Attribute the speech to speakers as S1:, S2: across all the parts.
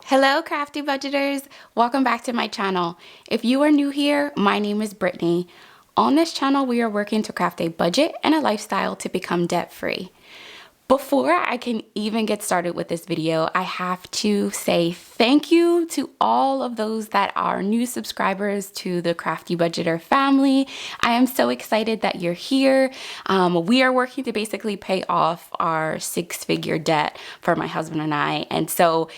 S1: Hello Crafty Budgeters, welcome back to my channel. If you are new here, my name is Brittany. On this channel, we are working to craft a budget and a lifestyle to become debt-free. Before I can even get started with this video, I have to say thank you to all of those that are new subscribers to the Crafty Budgeter family. I am so excited that you're here. We are working to basically pay off our six-figure debt for my husband and I. And so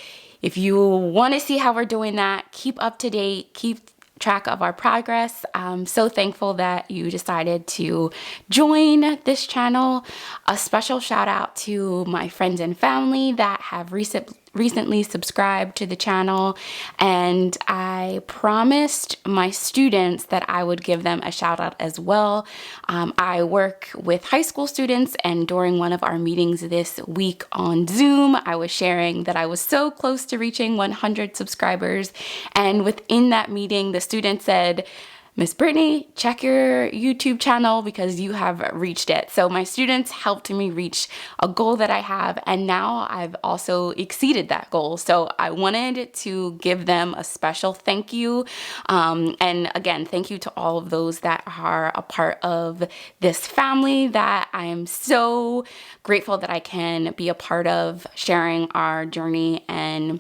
S1: if you want to see how we're doing that, keep up to date, keep track of our progress. I'm so thankful that you decided to join this channel. A special shout out to my friends and family that have recently subscribed to the channel, and I promised my students that I would give them a shout out as well. I work with high school students, and during one of our meetings this week on Zoom, I was sharing that I was so close to reaching 100 subscribers, and within that meeting the student said, "Miss Brittany, check your YouTube channel because you have reached it." So my students helped me reach a goal that I have, and now I've also exceeded that goal. So I wanted to give them a special thank you. And again, thank you to all of those that are a part of this family that I am so grateful that I can be a part of, sharing our journey and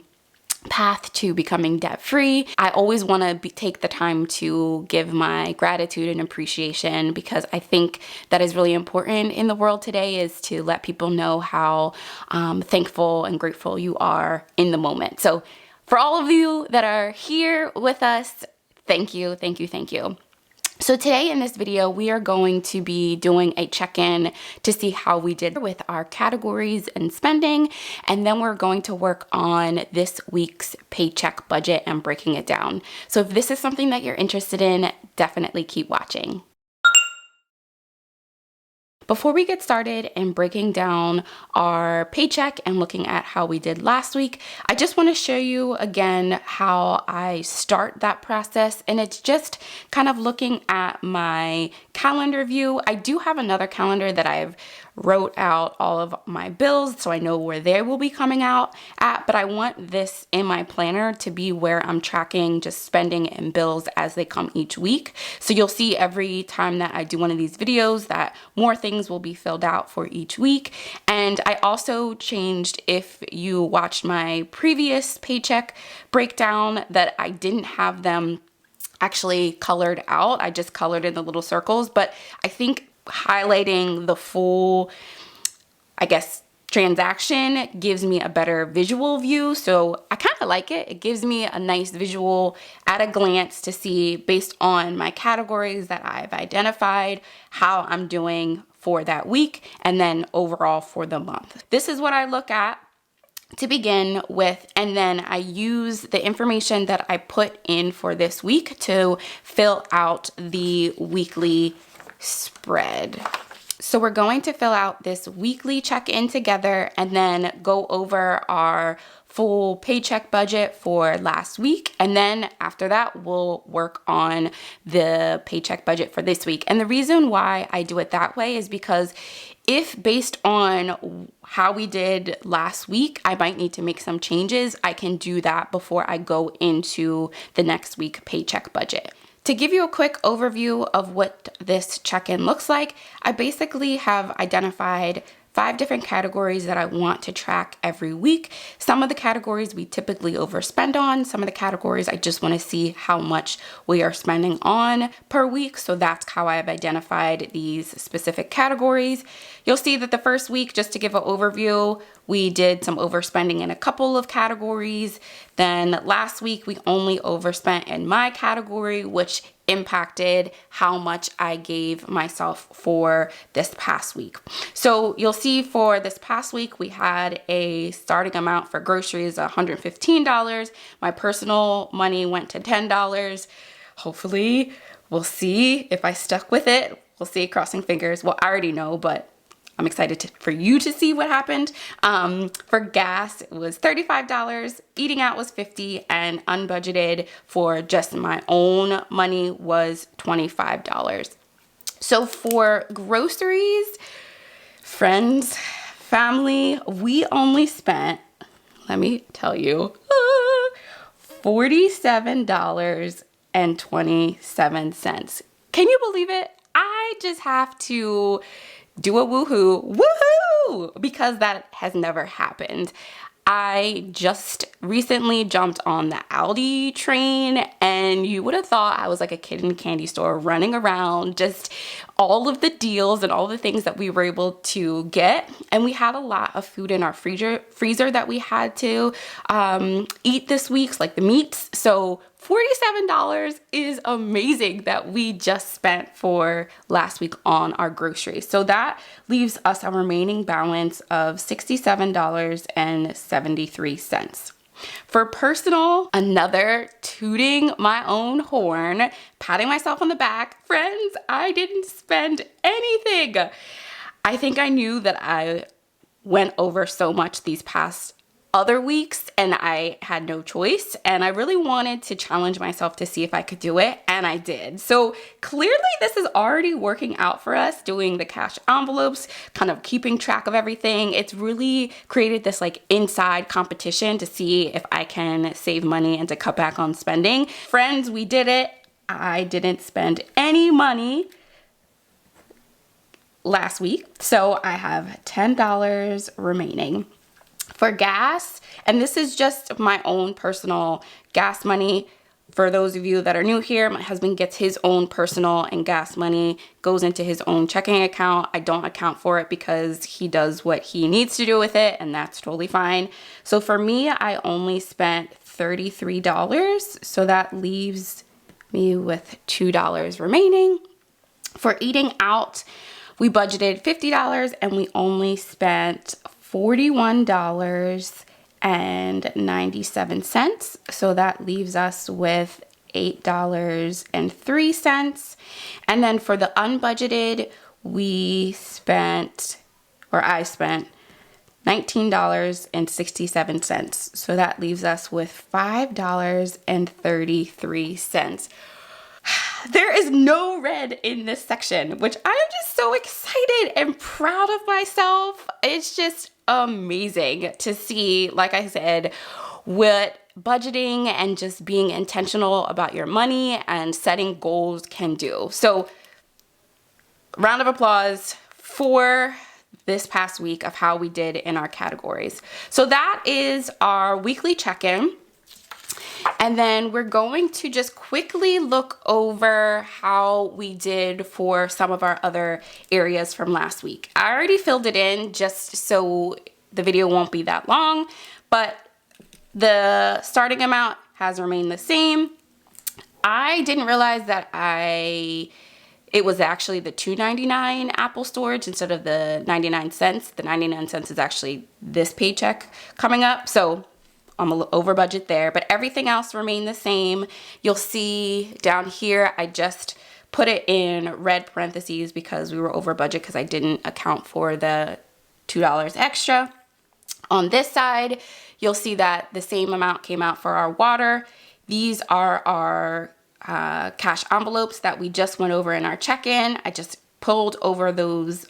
S1: path to becoming debt-free. I always want to take the time to give my gratitude and appreciation, because I think that is really important in the world today, is to let people know how thankful and grateful you are in the moment. So for all of you that are here with us, thank you, thank you, thank you. So today in this video, we are going to be doing a check-in to see how we did with our categories and spending, and then we're going to work on this week's paycheck budget and breaking it down. So if this is something that you're interested in, definitely keep watching. Before we get started in breaking down our paycheck and looking at how we did last week, I just want to show you again how I start that process. And it's just kind of looking at my calendar view. I do have another calendar that I've wrote out all of my bills so I know where they will be coming out at, but I want this in my planner to be where I'm tracking just spending and bills as they come each week. So you'll see every time that I do one of these videos that more things will be filled out for each week. And I also changed, if you watched my previous paycheck breakdown, that I didn't have them actually colored out. I just colored in the little circles, but I think highlighting the full, I guess, transaction gives me a better visual view. So I kind of like it. It gives me a nice visual at a glance to see, based on my categories that I've identified, how I'm doing for that week and then overall for the month. This is what I look at to begin with, and then I use the information that I put in for this week to fill out the weekly spread. So we're going to fill out this weekly check-in together and then go over our full paycheck budget for last week. And then after that, we'll work on the paycheck budget for this week. And the reason why I do it that way is because if, based on how we did last week, I might need to make some changes, I can do that before I go into the next week paycheck budget. To give you a quick overview of what this check-in looks like, I basically have identified 5 different categories that I want to track every week. Some of the categories we typically overspend on. Some of the categories I just want to see how much we are spending on per week. So that's how I've identified these specific categories. You'll see that the first week, just to give an overview, we did some overspending in a couple of categories. Then last week, we only overspent in my category, which impacted how much I gave myself for this past week. So you'll see for this past week, we had a starting amount for groceries, $115. My personal money went to $10. Hopefully, we'll see if I stuck with it. We'll see, crossing fingers. Well, I already know, but I'm excited for you to see what happened. For gas, it was $35, eating out was $50, and unbudgeted for just my own money was $25. So for groceries, friends, family, we only spent, let me tell you, $47.27. Can you believe it? I just have to do a woohoo, because that has never happened. I just recently jumped on the Aldi train, and you would have thought I was like a kid in a candy store running around, just all of the deals and all the things that we were able to get. And we had a lot of food in our freezer that we had to eat this week, like the meats. So $47 is amazing that we just spent for last week on our groceries. So that leaves us a remaining balance of $67.73. For personal, another tooting my own horn, patting myself on the back. Friends, I didn't spend anything. I think I knew that I went over so much these past other weeks and I had no choice, and I really wanted to challenge myself to see if I could do it, and I did. So clearly this is already working out for us, doing the cash envelopes, kind of keeping track of everything. It's really created this like inside competition to see if I can save money and to cut back on spending. Friends, we did it. I didn't spend any money last week, so I have $10 remaining. For gas, and this is just my own personal gas money. For those of you that are new here, my husband gets his own personal and gas money, goes into his own checking account. I don't account for it because he does what he needs to do with it, and that's totally fine. So for me, I only spent $33, so that leaves me with $2 remaining. For eating out, we budgeted $50 and we only spent $41.97. So that leaves us with $8.03. And then for the unbudgeted, I spent $19.67. So that leaves us with $5.33. There is no red in this section, which I'm just so excited and proud of myself. It's just amazing to see, like I said, what budgeting and just being intentional about your money and setting goals can do. So, round of applause for this past week of how we did in our categories. So that is our weekly check-in. And then we're going to just quickly look over how we did for some of our other areas from last week. I already filled it in just so the video won't be that long, but the starting amount has remained the same. I didn't realize that it was actually the $2.99 Apple storage instead of the 99 cents. The 99 cents is actually this paycheck coming up. So I'm a little over budget there, but everything else remained the same. You'll see down here, I just put it in red parentheses because we were over budget because I didn't account for the $2 extra. On this side, you'll see that the same amount came out for our water. These are our cash envelopes that we just went over in our check-in. I just pulled over those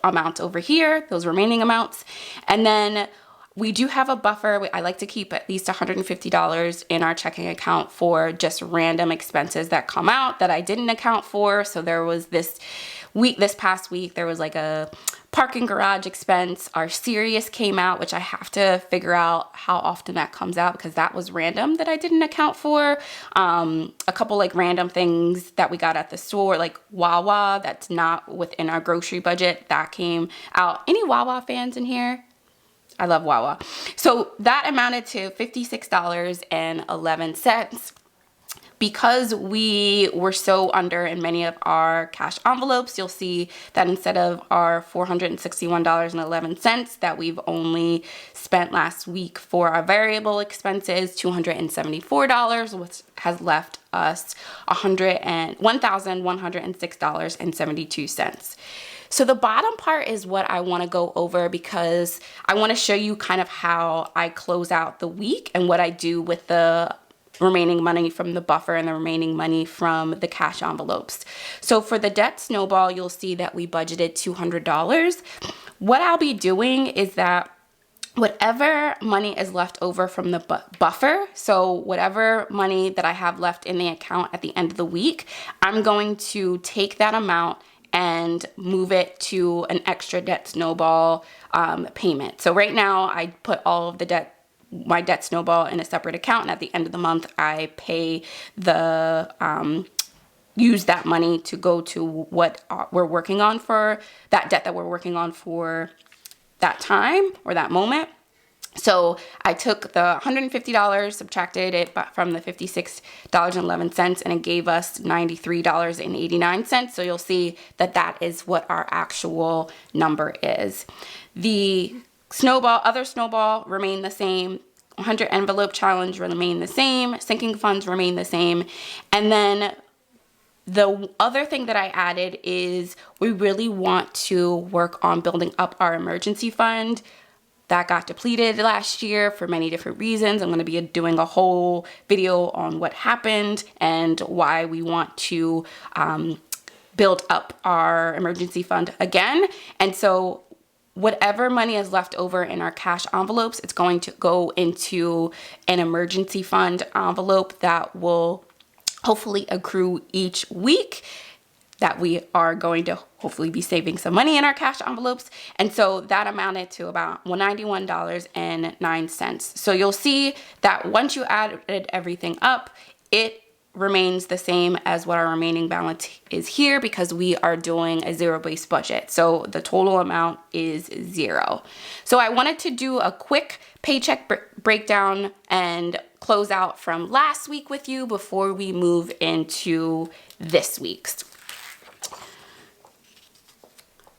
S1: amounts over here, those remaining amounts. And then we do have a buffer. I like to keep at least $150 in our checking account for just random expenses that come out that I didn't account for. So there was this past week, there was like a parking garage expense. Our Sirius came out, which I have to figure out how often that comes out because that was random that I didn't account for. A couple like random things that we got at the store, like Wawa, that's not within our grocery budget, that came out. Any Wawa fans in here? I love Wawa. So that amounted to $56.11. Because we were so under in many of our cash envelopes, you'll see that instead of our $461.11 that we've only spent last week for our variable expenses, $274, which has left us $1,106.72. So the bottom part is what I want to go over because I want to show you kind of how I close out the week and what I do with the remaining money from the buffer and the remaining money from the cash envelopes. So for the debt snowball, you'll see that we budgeted $200. What I'll be doing is that whatever money is left over from the buffer, so whatever money that I have left in the account at the end of the week, I'm going to take that amount and move it to an extra debt snowball payment. So right now I put all of my debt snowball in a separate account, and at the end of the month I pay use that money to go to what we're working on for that debt that we're working on for that time or that moment. So I took the $150, subtracted it from the $56.11, and it gave us $93.89. So you'll see that that is what our actual number is. The other snowball remain the same. 100 envelope challenge remain the same. Sinking funds remain the same. And then the other thing that I added is we really want to work on building up our emergency fund. That got depleted last year for many different reasons. I'm going to be doing a whole video on what happened and why we want to build up our emergency fund again. And so whatever money is left over in our cash envelopes, it's going to go into an emergency fund envelope that will hopefully accrue each week, that we are going to hopefully be saving some money in our cash envelopes. And so that amounted to about $91.09. So you'll see that once you added everything up, it remains the same as what our remaining balance is here, because we are doing a zero-based budget. So the total amount is zero. So I wanted to do a quick paycheck breakdown and close out from last week with you before we move into this week's.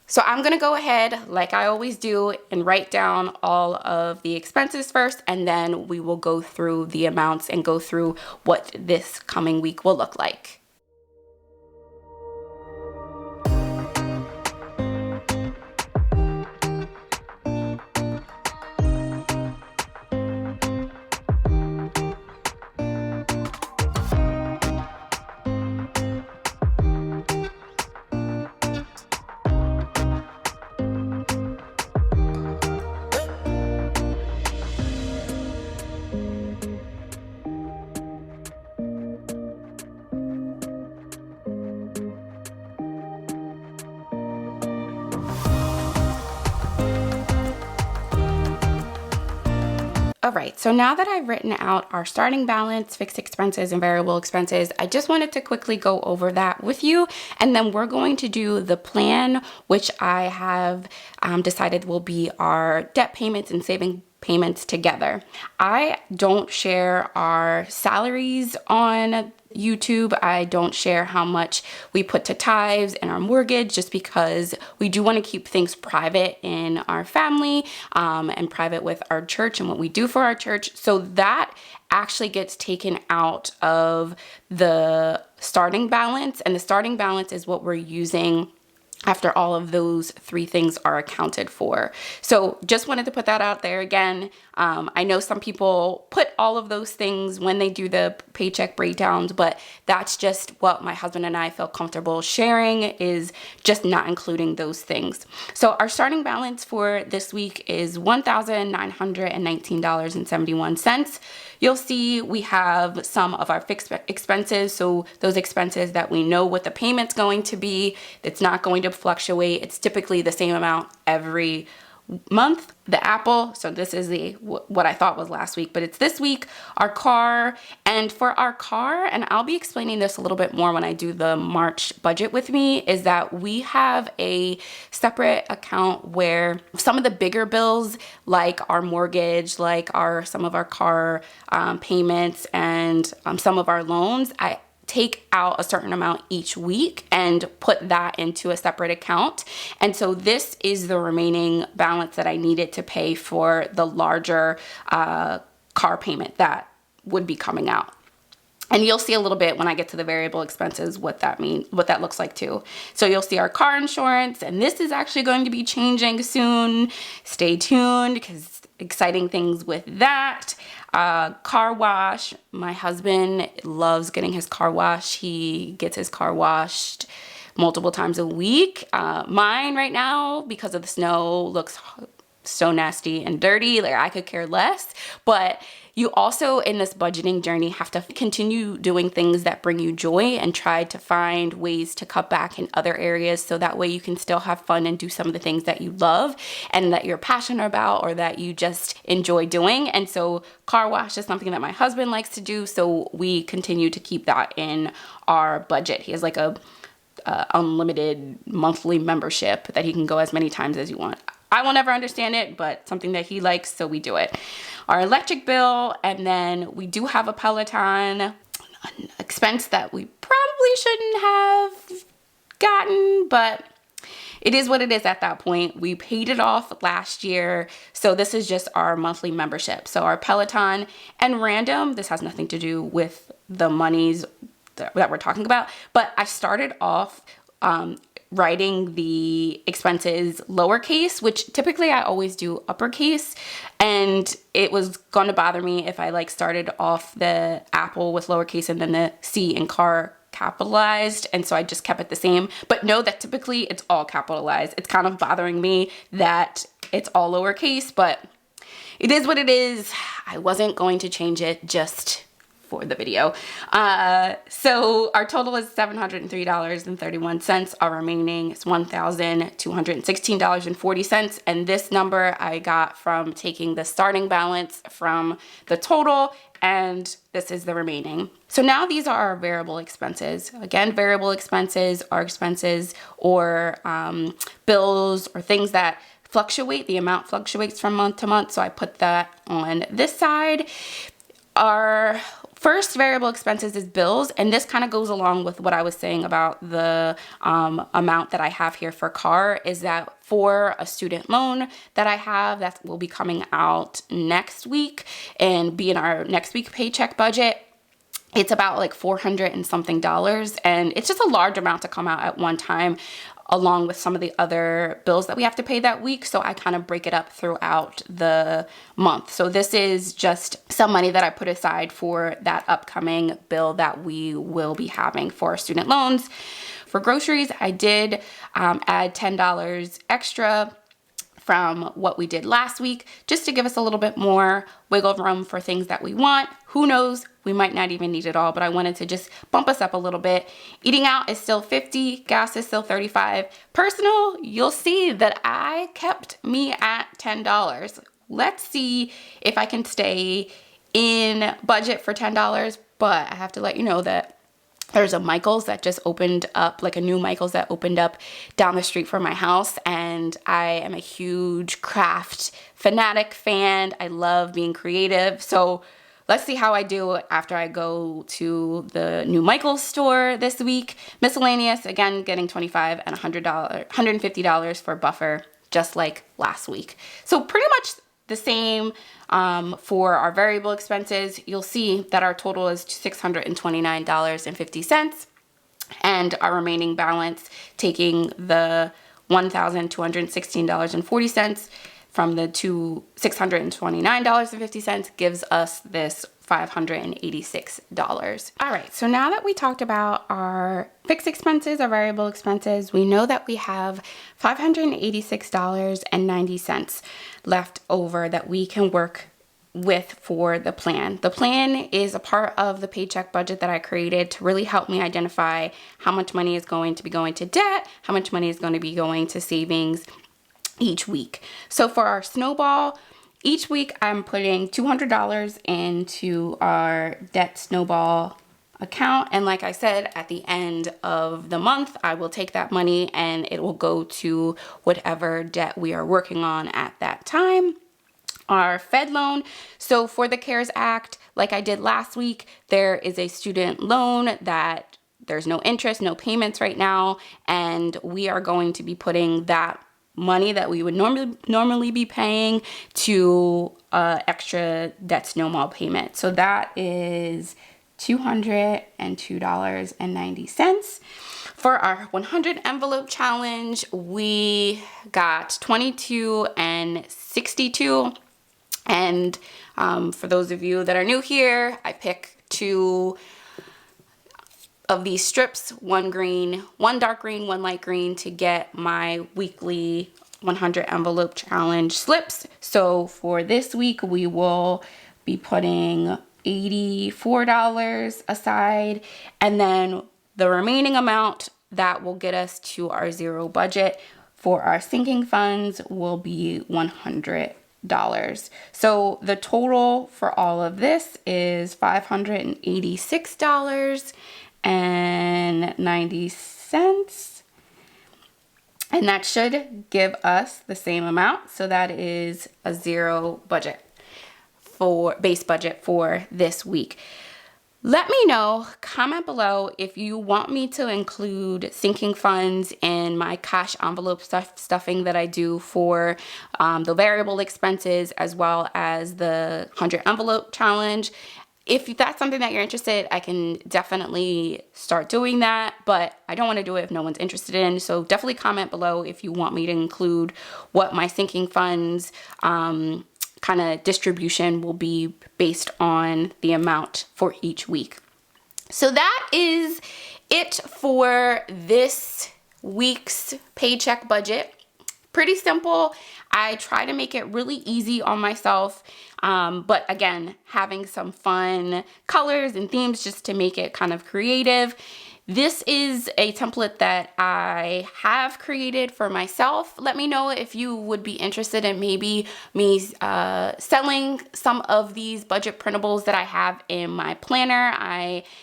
S1: So I'm gonna go ahead, like I always do, and write down all of the expenses first, and then we will go through the amounts and go through what this coming week will look like. All right, so now that I've written out our starting balance, fixed expenses, and variable expenses, I just wanted to quickly go over that with you. And then we're going to do the plan, which I have decided will be our debt payments and saving payments together. I don't share our salaries on YouTube. I don't share how much we put to tithes and our mortgage, just because we do want to keep things private in our family and private with our church and what we do for our church. So that actually gets taken out of the starting balance, and the starting balance is what we're using after all of those three things are accounted for. So just wanted to put that out there again. I know some people put all of those things when they do the paycheck breakdowns, but that's just what my husband and I feel comfortable sharing, is just not including those things. So our starting balance for this week is $1,919.71. You'll see we have some of our fixed expenses, so those expenses that we know what the payment's going to be, it's not going to fluctuate. It's typically the same amount every month. The Apple, so this is what I thought was last week, but it's this week. Our car, and for our car, and I'll be explaining this a little bit more when I do the March budget with me, is that we have a separate account where some of the bigger bills, like our mortgage, like some of our car payments, and some of our loans, I take out a certain amount each week and put that into a separate account. And so this is the remaining balance that I needed to pay for the larger car payment that would be coming out. And you'll see a little bit when I get to the variable expenses what that looks like too. So you'll see our car insurance, and this is actually going to be changing soon. Stay tuned, because exciting things with that. Car wash. My husband loves getting his car washed. He gets his car washed multiple times a week. Mine right now, because of the snow, looks so nasty and dirty. Like, I could care less. But you also, in this budgeting journey, have to continue doing things that bring you joy and try to find ways to cut back in other areas, so that way you can still have fun and do some of the things that you love and that you're passionate about or that you just enjoy doing. And so car wash is something that my husband likes to do, so we continue to keep that in our budget. He has like a unlimited monthly membership that he can go as many times as you want. I will never understand it, but something that he likes, so we do it. Our electric bill, and then we do have a Peloton, an expense that we probably shouldn't have gotten, but it is what it is at that point. We paid it off last year, so this is just our monthly membership. So our Peloton and random, this has nothing to do with the monies that we're talking about, but I started off writing the expenses lowercase, which typically I always do uppercase, and it was going to bother me if I like started off the Apple with lowercase and then the C in car capitalized, and so I just kept it the same. But know that typically it's all capitalized. It's kind of bothering me that it's all lowercase, but it is what it is. I wasn't going to change it just for the video. So our total is $703.31. Our remaining is $1,216.40. And this number I got from taking the starting balance from the total, and this is the remaining. So now these are our variable expenses. Again, variable expenses are expenses or bills or things that fluctuate. The amount fluctuates from month to month, so I put that on this side. Our first variable expenses is bills, and this kind of goes along with what I was saying about the amount that I have here for car, is that for a student loan that I have that will be coming out next week and be in our next week paycheck budget, it's about like $400 and something, and it's just a large amount to come out at one time, along with some of the other bills that we have to pay that week. So I kind of break it up throughout the month. So this is just some money that I put aside for that upcoming bill that we will be having for our student loans. For groceries, I did add $10 extra from what we did last week, just to give us a little bit more wiggle room for things that we want. Who knows? We might not even need it all, but I wanted to just bump us up a little bit. Eating out is still $50, gas is still $35. Personal, you'll see that I kept me at $10. Let's see if I can stay in budget for $10, but I have to let you know that there's a Michael's that just opened up, like a new Michael's that opened up down the street from my house, and I am a huge craft fanatic fan. I love being creative, so let's see how I do after I go to the new Michael's store this week. Miscellaneous, again, getting $25 and $150 for buffer, just like last week. So pretty much the same for our variable expenses. You'll see that our total is $629.50, and our remaining balance, taking the $1,216.40 from the $629.50, gives us this $586. All right, so now that we talked about our fixed expenses, our variable expenses, we know that we have $586.90 left over that we can work with for the plan. The plan is a part of the paycheck budget that I created to really help me identify how much money is going to be going to debt, how much money is going to be going to savings each week. So for our snowball, each week I'm putting $200 into our debt snowball account, and like I said, at the end of the month I will take that money and it will go to whatever debt we are working on at that time. Our Fed loan, so for the CARES Act, like I did last week, there is a student loan that there's no interest, no payments right now, and we are going to be putting that money that we would normally be paying to extra debt snowball payment. So that is $202.90. For our 100 envelope challenge, we got 22 and 62. And for those of you that are new here, I pick two of these strips, one green, one dark green, one light green, to get my weekly 100 envelope challenge slips. So for this week, we will be putting $84 aside, and then the remaining amount that will get us to our zero budget for our sinking funds will be $100. So the total for all of this is $586.90. And that should give us the same amount. So that is a zero budget for base budget for this week. Let me know, comment below if you want me to include sinking funds in my cash envelope stuffing that I do for the variable expenses, as well as the 100 envelope challenge. If that's something that you're interested, I can definitely start doing that, but I don't want to do it if no one's interested in. So definitely comment below if you want me to include what my sinking funds kind of distribution will be based on the amount for each week. So that is it for this week's paycheck budget. Pretty simple. I try to make it really easy on myself, but again, having some fun colors and themes just to make it kind of creative. This is a template that I have created for myself. Let me know if you would be interested in maybe me selling some of these budget printables that I have in my planner.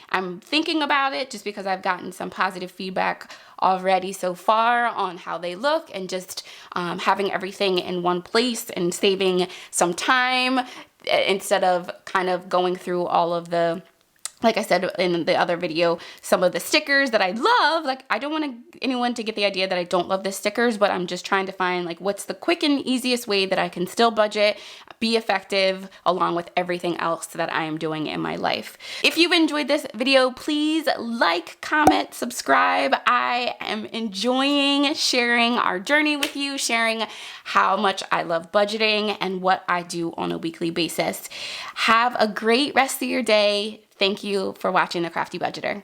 S1: I'm thinking about it just because I've gotten some positive feedback already so far on how they look, and just having everything in one place and saving some time instead of kind of going through all of the, like I said in the other video, some of the stickers that I love. Like, I don't want anyone to get the idea that I don't love the stickers, but I'm just trying to find like what's the quick and easiest way that I can still budget, be effective, along with everything else that I am doing in my life. If you've enjoyed this video, please like, comment, subscribe. I am enjoying sharing our journey with you, sharing how much I love budgeting and what I do on a weekly basis. Have a great rest of your day. Thank you for watching The Crafty Budgeter.